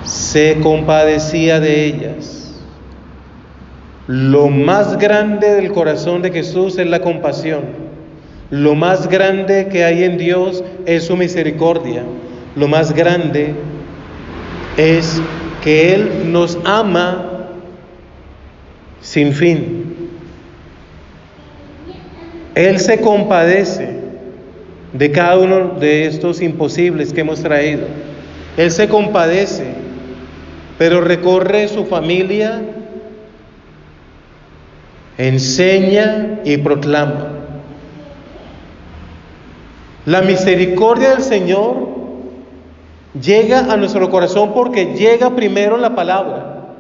se compadecía de ellas. Lo más grande del corazón de Jesús es la compasión. Lo más grande que hay en Dios es su misericordia. Lo más grande es que Él nos ama sin fin. Él se compadece de cada uno de estos imposibles que hemos traído. Él se compadece, pero recorre su familia, enseña y proclama. La misericordia del Señor llega a nuestro corazón porque llega primero la palabra.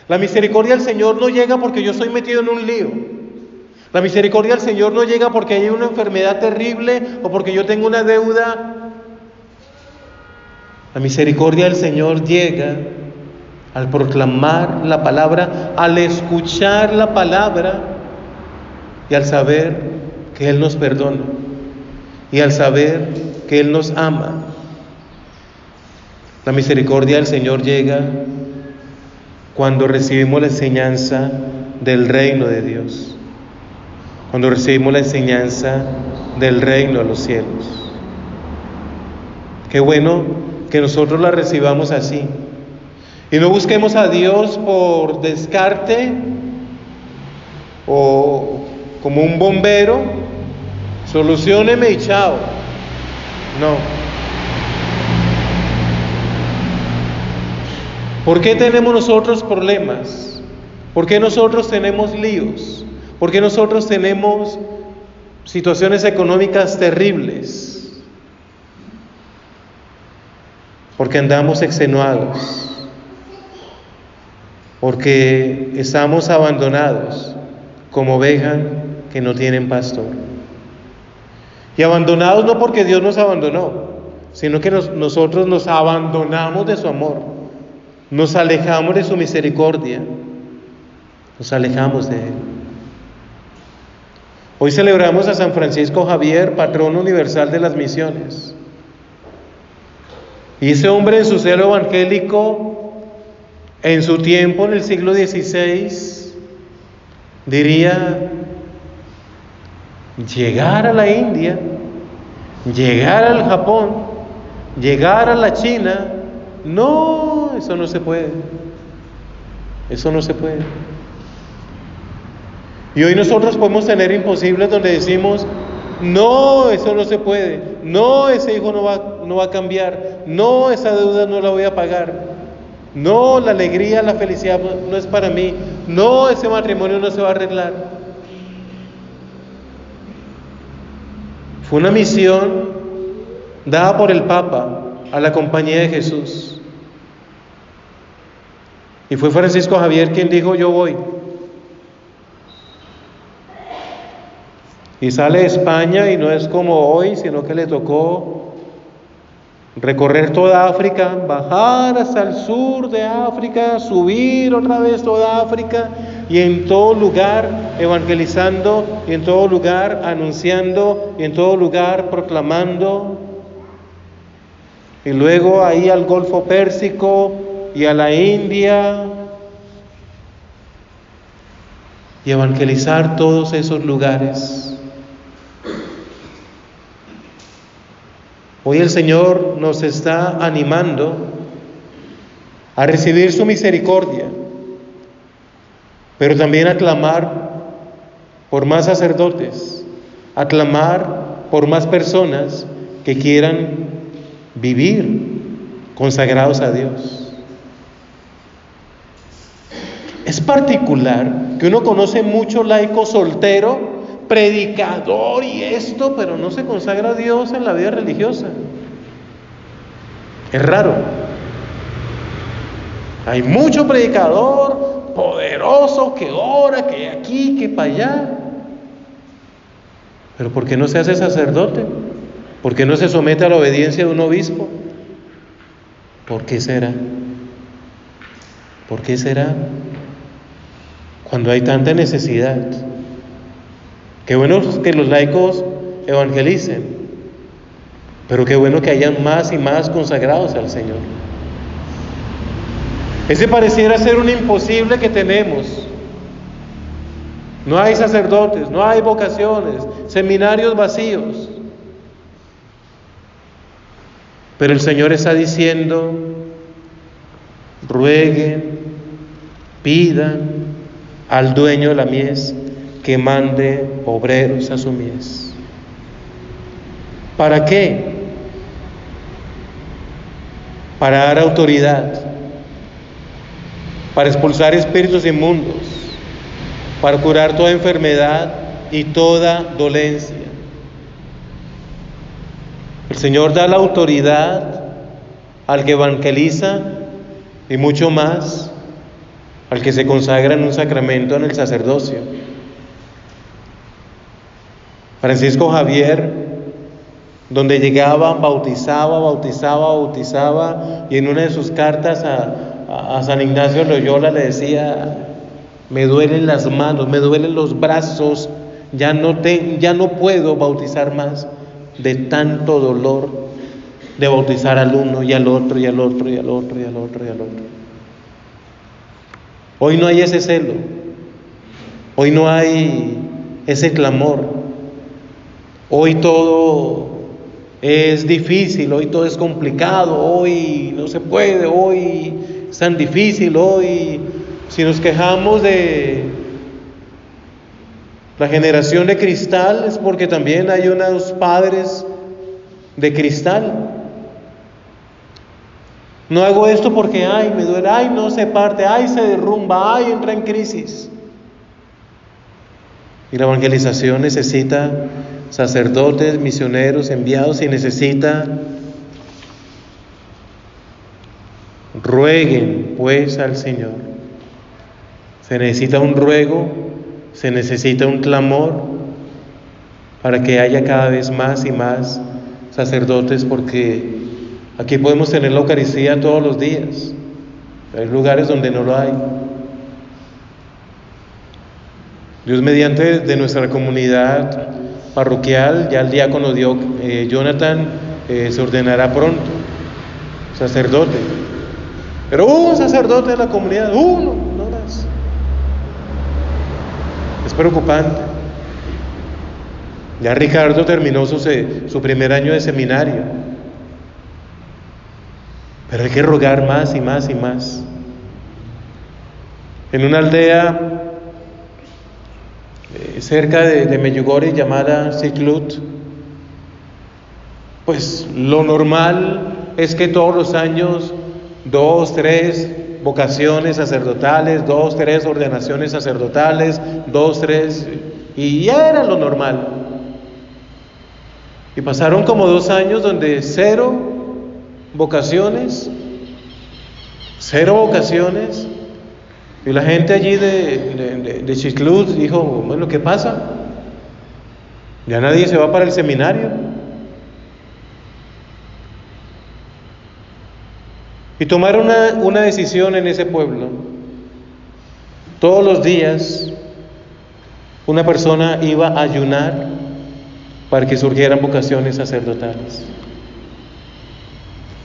La misericordia del Señor no llega porque yo estoy metido en un lío. La misericordia del Señor no llega porque hay una enfermedad terrible o porque yo tengo una deuda. La misericordia del Señor llega al proclamar la palabra, al escuchar la palabra y al saber que Él nos perdona y al saber que Él nos ama. La misericordia del Señor llega cuando recibimos la enseñanza del reino de Dios, cuando recibimos la enseñanza del reino de los cielos. Qué bueno que nosotros la recibamos así. Y no busquemos a Dios por descarte o como un bombero, solucióneme y chao. No. ¿Por qué tenemos nosotros problemas? ¿Por qué nosotros tenemos líos? ¿Por qué nosotros tenemos situaciones económicas terribles? Porque andamos extenuados. Porque estamos abandonados como ovejas que no tienen pastor. Y abandonados no porque Dios nos abandonó, sino que nosotros nos abandonamos de su amor, nos alejamos de su misericordia, nos alejamos de Él. Hoy celebramos a San Francisco Javier, patrono universal de las misiones. Y ese hombre en su celo evangélico, en su tiempo, en el siglo XVI, diría: llegar a la India, llegar al Japón, llegar a la China, no, eso no se puede. Eso no se puede. Y hoy nosotros podemos tener imposibles donde decimos: no, eso no se puede, no, ese hijo no va a cambiar, no, esa deuda no la voy a pagar. No, la alegría, la felicidad no es para mí. No, ese matrimonio no se va a arreglar. Fue una misión dada por el Papa a la Compañía de Jesús. Y fue Francisco Javier quien dijo: yo voy. Y sale de España y no es como hoy, sino que le tocó recorrer toda África, bajar hasta el sur de África, subir otra vez toda África y en todo lugar evangelizando, y en todo lugar anunciando, y en todo lugar proclamando. Y luego ahí al Golfo Pérsico y a la India, y evangelizar todos esos lugares. Hoy el Señor nos está animando a recibir su misericordia, pero también a clamar por más sacerdotes, a clamar por más personas que quieran vivir consagrados a Dios. Es particular que uno conoce mucho laico soltero, predicador y esto, pero no se consagra a Dios en la vida religiosa. Es raro. Hay mucho predicador poderoso que ora, que aquí, que para allá. Pero ¿por qué no se hace sacerdote? ¿Por qué no se somete a la obediencia de un obispo? ¿Por qué será? ¿Por qué será? Cuando hay tanta necesidad. Qué bueno que los laicos evangelicen, pero qué bueno que hayan más y más consagrados al Señor. Ese pareciera ser un imposible que tenemos. No hay sacerdotes, no hay vocaciones, seminarios vacíos. Pero el Señor está diciendo: rueguen, pidan al dueño de la mies que mande obreros a su mies. ¿Para qué? Para dar autoridad, para expulsar espíritus inmundos, para curar toda enfermedad y toda dolencia. El Señor da la autoridad al que evangeliza y mucho más al que se consagra en un sacramento en el sacerdocio. Francisco Javier, donde llegaba, bautizaba, y en una de sus cartas a San Ignacio de Loyola le decía: me duelen las manos, me duelen los brazos, ya no puedo bautizar más, de tanto dolor de bautizar al uno y al otro y al otro y al otro y al otro y al otro. Hoy no hay ese celo, hoy no hay ese clamor, hoy todo es difícil, hoy todo es complicado, hoy no se puede, hoy es tan difícil, hoy si nos quejamos de la generación de cristal es porque también hay unos padres de cristal. No hago esto porque ay me duele, ay no se parte, ay se derrumba, ay entra en crisis. Y la evangelización necesita sacerdotes, misioneros, enviados, y necesita: rueguen pues al Señor. Se necesita un ruego, se necesita un clamor para que haya cada vez más y más sacerdotes, porque aquí podemos tener la Eucaristía todos los días. Hay lugares donde no lo hay. Dios mediante, de nuestra comunidad parroquial, ya el diácono Jonathan se ordenará pronto sacerdote, pero un sacerdote de la comunidad, uno, no más. Es preocupante. Ya Ricardo terminó su primer año de seminario, pero hay que rogar más y más y más. En una aldea cerca de Medjugorje llamada Ciclut, pues lo normal es que todos los años 2, 3 vocaciones sacerdotales, 2, 3 ordenaciones sacerdotales, 2, 3, y ya era lo normal. Y pasaron como 2 años donde 0 vocaciones, y la gente allí de Ciclut dijo: bueno, ¿qué pasa? Ya nadie se va para el seminario. Y tomaron una decisión en ese pueblo. Todos los días una persona iba a ayunar para que surgieran vocaciones sacerdotales.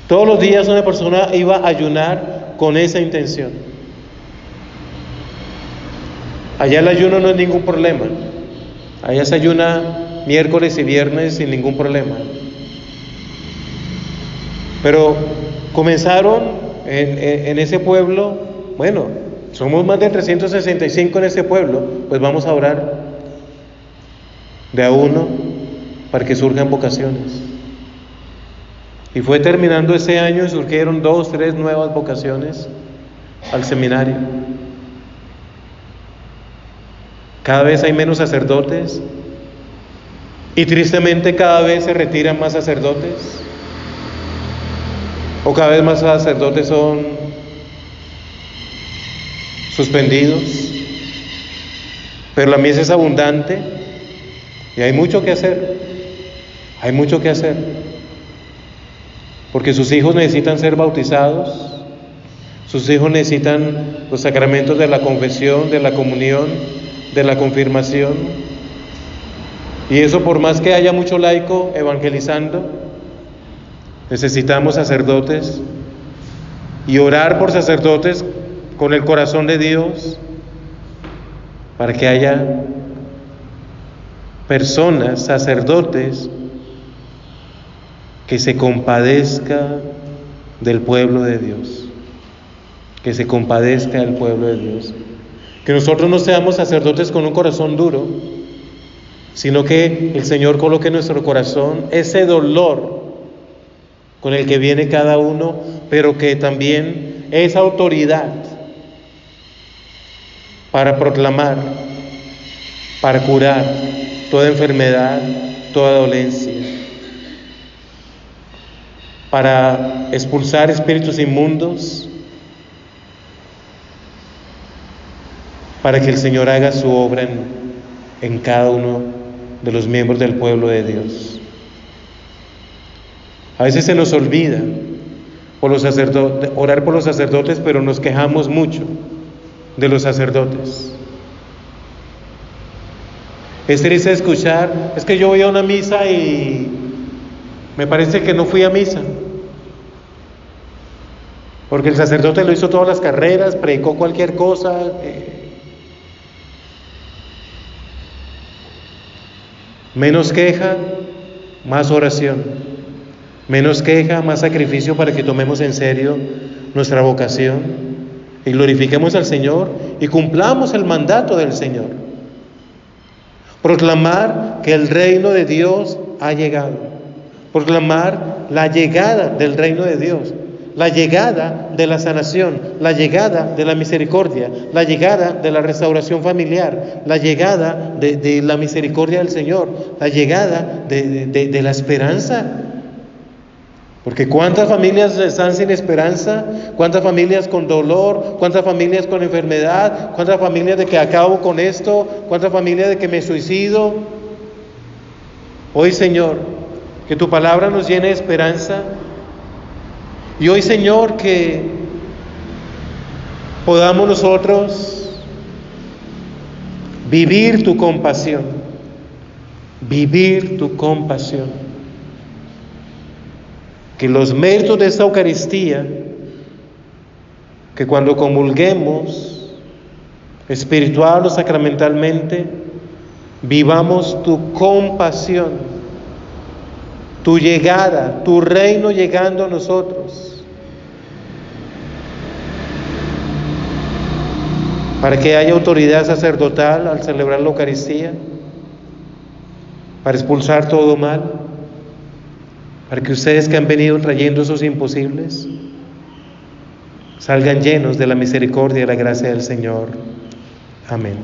Todos los días una persona iba a ayunar con esa intención. Allá el ayuno no es ningún problema. Allá se ayuna miércoles y viernes sin ningún problema. Pero comenzaron en ese pueblo, bueno, somos más de 365 en ese pueblo, pues vamos a orar de a uno para que surjan vocaciones. Y fue terminando ese año y surgieron 2, 3 nuevas vocaciones al seminario. Cada vez hay menos sacerdotes y tristemente cada vez se retiran más sacerdotes, o cada vez más sacerdotes son suspendidos. Pero la mies es abundante y hay mucho que hacer, porque sus hijos necesitan ser bautizados, sus hijos necesitan los sacramentos de la confesión, de la comunión, de la confirmación. Y eso, por más que haya mucho laico evangelizando, necesitamos sacerdotes y orar por sacerdotes con el corazón de Dios, para que haya personas, sacerdotes, que se compadezca del pueblo de Dios, que se compadezca del pueblo de Dios. Que nosotros no seamos sacerdotes con un corazón duro, sino que el Señor coloque en nuestro corazón ese dolor con el que viene cada uno, pero que también esa autoridad para proclamar, para curar toda enfermedad, toda dolencia, para expulsar espíritus inmundos, para que el Señor haga su obra en cada uno de los miembros del pueblo de Dios. A veces se nos olvida orar por los sacerdotes, pero nos quejamos mucho de los sacerdotes. Es triste escuchar, es que yo voy a una misa y me parece que no fui a misa, porque el sacerdote lo hizo todas las carreras, predicó cualquier cosa. Menos queja, más oración. Menos queja, más sacrificio para que tomemos en serio nuestra vocación y glorifiquemos al Señor y cumplamos el mandato del Señor. Proclamar que el reino de Dios ha llegado. Proclamar la llegada del reino de Dios, la llegada de la sanación, la llegada de la misericordia, la llegada de la restauración familiar, la llegada de la misericordia del Señor, la llegada de la esperanza. Porque cuántas familias están sin esperanza, cuántas familias con dolor, cuántas familias con enfermedad, cuántas familias de que acabo con esto, cuántas familias de que me suicido. Hoy, Señor, que tu palabra nos llene de esperanza. Y hoy, Señor, que podamos nosotros vivir tu compasión, vivir tu compasión. Que los méritos de esta Eucaristía, que cuando comulguemos espiritual o sacramentalmente, vivamos tu compasión, tu llegada, tu reino llegando a nosotros, para que haya autoridad sacerdotal al celebrar la Eucaristía, para expulsar todo mal, para que ustedes que han venido trayendo esos imposibles salgan llenos de la misericordia y la gracia del Señor. Amén.